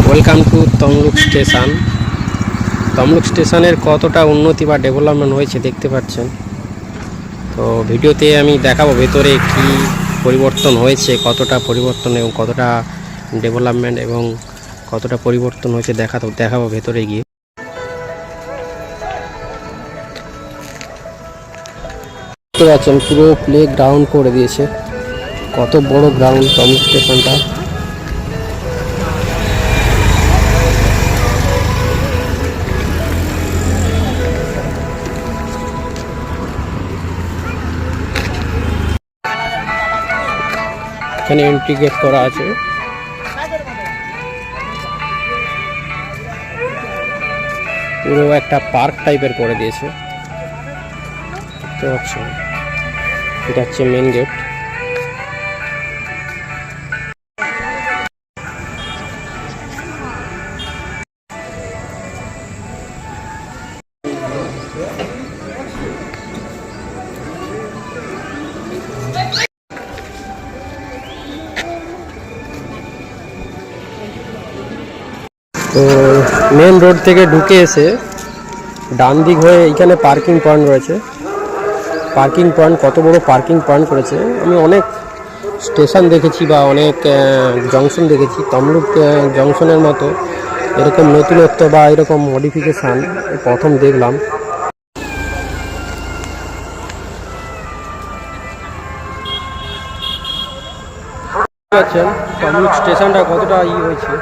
Welcome to Tamluk station. Tamluk স্টেশনের কতটা উন্নতি বা ডেভেলপমেন্ট হয়েছে দেখতে পাচ্ছেন। তো ভিডিওতে আমি দেখাবো ভেতরে কি পরিবর্তন হয়েছে, কতটা পরিবর্তন এবং কতটা ডেভেলপমেন্ট এবং কতটা পরিবর্তন হয়েছে দেখাবো ভেতরে গিয়ে। দেখতে পাচ্ছেন পুরো প্লে গ্রাউন্ড করে দিয়েছে। কত বড় গ্রাউন্ড তমলুক স্টেশনটা। এখানে এন্ট্রি গেট করা আছে। পুরো একটা পার্ক টাইপের করে দিয়েছে। দেখতে পাচ্ছেন, এটা হচ্ছে মেন গেট। তো মেন রোড থেকে ঢুকে এসে ডান দিক হয়ে এইখানে পার্কিং পয়েন্ট রয়েছে। পার্কিং পয়েন্ট, কত বড় পার্কিং পয়েন্ট করেছে। আমি অনেক স্টেশন দেখেছি বা অনেক জংশন দেখেছি, তমলুক জংশনের মতো এরকম নতুনত্ব বা এরকম মডিফিকেশান প্রথম দেখলাম। তমলুক স্টেশনটা কতটা হয়েছে।